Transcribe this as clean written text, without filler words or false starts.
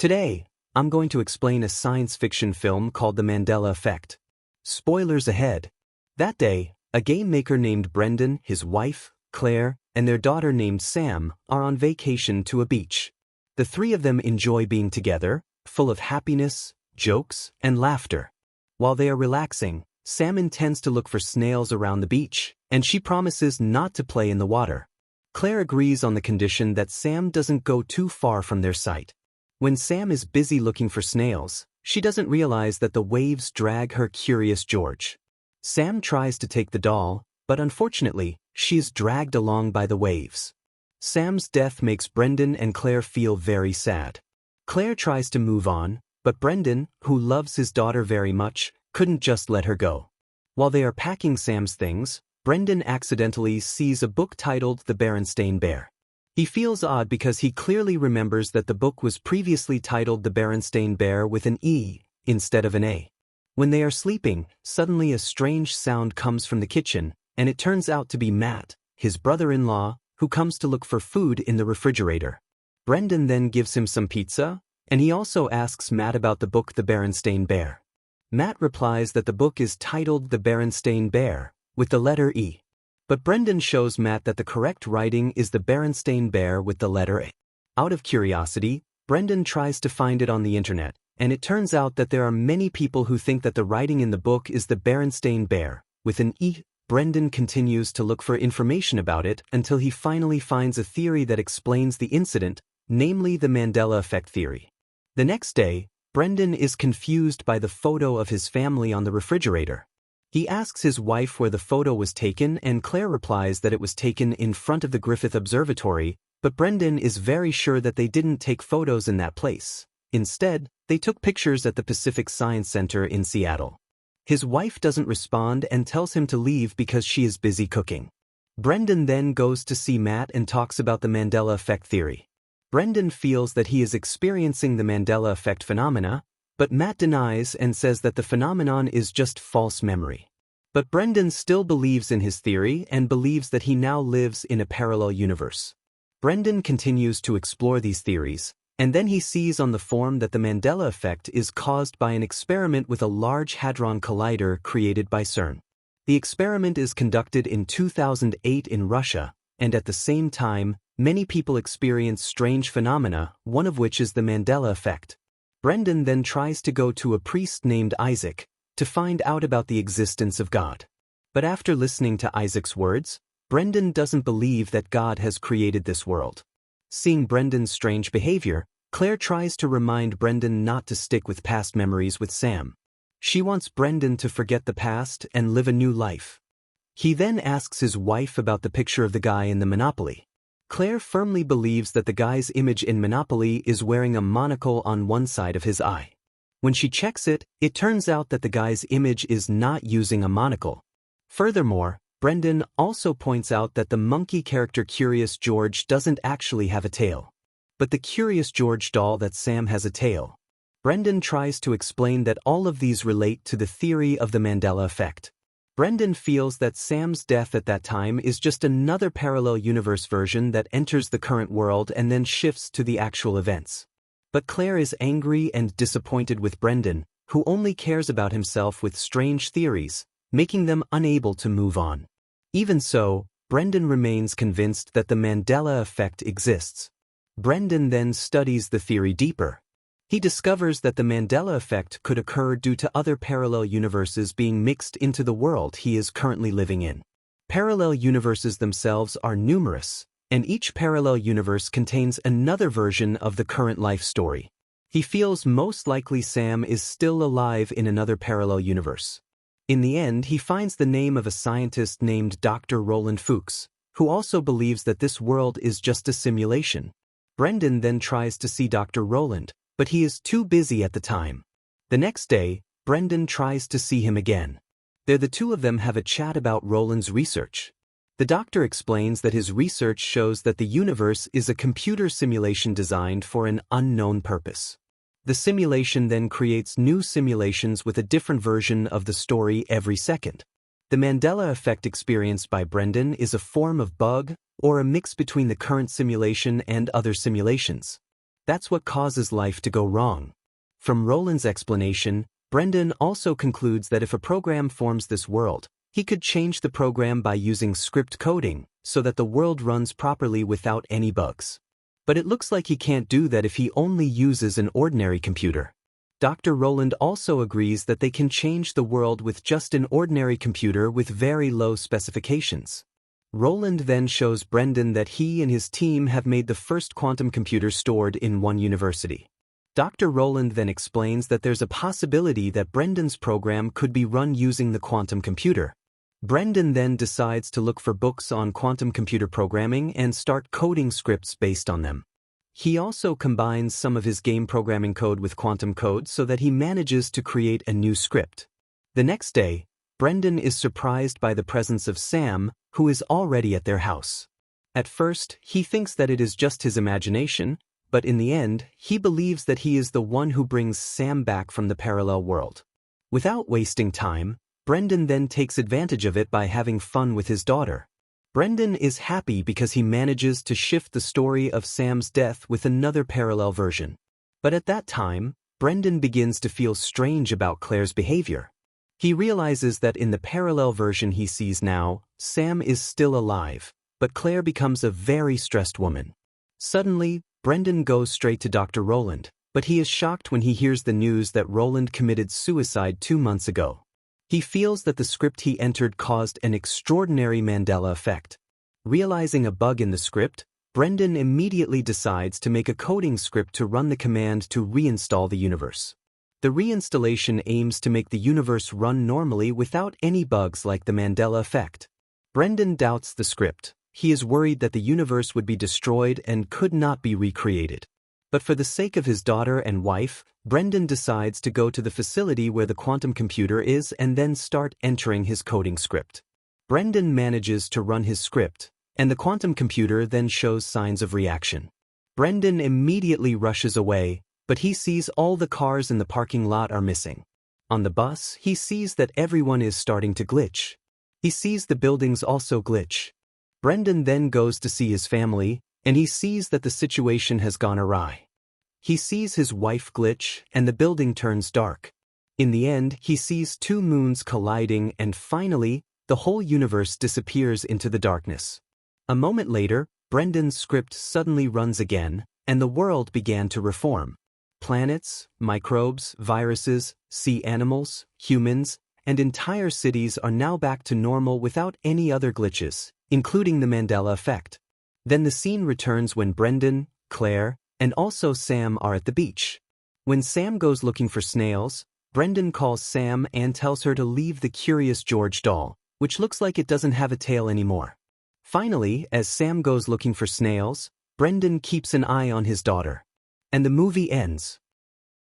Today, I'm going to explain a science fiction film called The Mandela Effect. Spoilers ahead. That day, a game maker named Brendan, his wife, Claire, and their daughter named Sam are on vacation to a beach. The three of them enjoy being together, full of happiness, jokes, and laughter. While they are relaxing, Sam intends to look for snails around the beach, and she promises not to play in the water. Claire agrees on the condition that Sam doesn't go too far from their sight. When Sam is busy looking for snails, she doesn't realize that the waves drag her curious George. Sam tries to take the doll, but unfortunately, she is dragged along by the waves. Sam's death makes Brendan and Claire feel very sad. Claire tries to move on, but Brendan, who loves his daughter very much, couldn't just let her go. While they are packing Sam's things, Brendan accidentally sees a book titled The Berenstain Bear. He feels odd because he clearly remembers that the book was previously titled The Berenstain Bear with an E instead of an A. When they are sleeping, suddenly a strange sound comes from the kitchen, and it turns out to be Matt, his brother-in-law, who comes to look for food in the refrigerator. Brendan then gives him some pizza, and he also asks Matt about the book The Berenstain Bear. Matt replies that the book is titled The Berenstain Bear, with the letter E. But Brendan shows Matt that the correct writing is The Berenstain Bear with the letter A. Out of curiosity, Brendan tries to find it on the internet, and it turns out that there are many people who think that the writing in the book is The Berenstain Bear, with an E. Brendan continues to look for information about it until he finally finds a theory that explains the incident, namely the Mandela Effect theory. The next day, Brendan is confused by the photo of his family on the refrigerator. He asks his wife where the photo was taken, and Claire replies that it was taken in front of the Griffith Observatory, but Brendan is very sure that they didn't take photos in that place. Instead, they took pictures at the Pacific Science Center in Seattle. His wife doesn't respond and tells him to leave because she is busy cooking. Brendan then goes to see Matt and talks about the Mandela Effect theory. Brendan feels that he is experiencing the Mandela Effect phenomena, but Matt denies and says that the phenomenon is just false memory. But Brendan still believes in his theory and believes that he now lives in a parallel universe. Brendan continues to explore these theories, and then he sees on the form that the Mandela Effect is caused by an experiment with a Large Hadron Collider created by CERN. The experiment is conducted in 2008 in Russia, and at the same time, many people experience strange phenomena, one of which is the Mandela Effect. Brendan then tries to go to a priest named Isaac to find out about the existence of God. But after listening to Isaac's words, Brendan doesn't believe that God has created this world. Seeing Brendan's strange behavior, Claire tries to remind Brendan not to stick with past memories with Sam. She wants Brendan to forget the past and live a new life. He then asks his wife about the picture of the guy in the Monopoly. Claire firmly believes that the guy's image in Monopoly is wearing a monocle on one side of his eye. When she checks it, it turns out that the guy's image is not using a monocle. Furthermore, Brendan also points out that the monkey character Curious George doesn't actually have a tail. But the Curious George doll that Sam has a tail. Brendan tries to explain that all of these relate to the theory of the Mandela Effect. Brendan feels that Sam's death at that time is just another parallel universe version that enters the current world and then shifts to the actual events. But Claire is angry and disappointed with Brendan, who only cares about himself with strange theories, making them unable to move on. Even so, Brendan remains convinced that the Mandela Effect exists. Brendan then studies the theory deeper. He discovers that the Mandela Effect could occur due to other parallel universes being mixed into the world he is currently living in. Parallel universes themselves are numerous, and each parallel universe contains another version of the current life story. He feels most likely Sam is still alive in another parallel universe. In the end, he finds the name of a scientist named Dr. Roland Fuchs, who also believes that this world is just a simulation. Brendan then tries to see Dr. Roland, but he is too busy at the time. The next day, Brendan tries to see him again. There the two of them have a chat about Roland's research. The doctor explains that his research shows that the universe is a computer simulation designed for an unknown purpose. The simulation then creates new simulations with a different version of the story every second. The Mandela Effect experienced by Brendan is a form of bug or a mix between the current simulation and other simulations. That's what causes life to go wrong. From Roland's explanation, Brendan also concludes that if a program forms this world, he could change the program by using script coding, so that the world runs properly without any bugs. But it looks like he can't do that if he only uses an ordinary computer. Dr. Roland also agrees that they can change the world with just an ordinary computer with very low specifications. Roland then shows Brendan that he and his team have made the first quantum computer stored in one university. Dr. Roland then explains that there's a possibility that Brendan's program could be run using the quantum computer. Brendan then decides to look for books on quantum computer programming and start coding scripts based on them. He also combines some of his game programming code with quantum code so that he manages to create a new script. The next day, Brendan is surprised by the presence of Sam, who is already at their house. At first, he thinks that it is just his imagination, but in the end, he believes that he is the one who brings Sam back from the parallel world. Without wasting time, Brendan then takes advantage of it by having fun with his daughter. Brendan is happy because he manages to shift the story of Sam's death with another parallel version. But at that time, Brendan begins to feel strange about Claire's behavior. He realizes that in the parallel version he sees now, Sam is still alive, but Claire becomes a very stressed woman. Suddenly, Brendan goes straight to Dr. Roland, but he is shocked when he hears the news that Roland committed suicide 2 months ago. He feels that the script he entered caused an extraordinary Mandela effect. Realizing a bug in the script, Brendan immediately decides to make a coding script to run the command to reinstall the universe. The reinstallation aims to make the universe run normally without any bugs like the Mandela effect. Brendan doubts the script. He is worried that the universe would be destroyed and could not be recreated. But for the sake of his daughter and wife, Brendan decides to go to the facility where the quantum computer is and then start entering his coding script. Brendan manages to run his script, and the quantum computer then shows signs of reaction. Brendan immediately rushes away, but he sees all the cars in the parking lot are missing. On the bus, he sees that everyone is starting to glitch. He sees the buildings also glitch. Brendan then goes to see his family, and he sees that the situation has gone awry. He sees his wife glitch, and the building turns dark. In the end, he sees 2 moons colliding, and finally, the whole universe disappears into the darkness. A moment later, Brendan's script suddenly runs again, and the world began to reform. Planets, microbes, viruses, sea animals, humans, and entire cities are now back to normal without any other glitches, including the Mandela effect. Then the scene returns when Brendan, Claire, and also Sam are at the beach. When Sam goes looking for snails, Brendan calls Sam and tells her to leave the Curious George doll, which looks like it doesn't have a tail anymore. Finally, as Sam goes looking for snails, Brendan keeps an eye on his daughter. And the movie ends.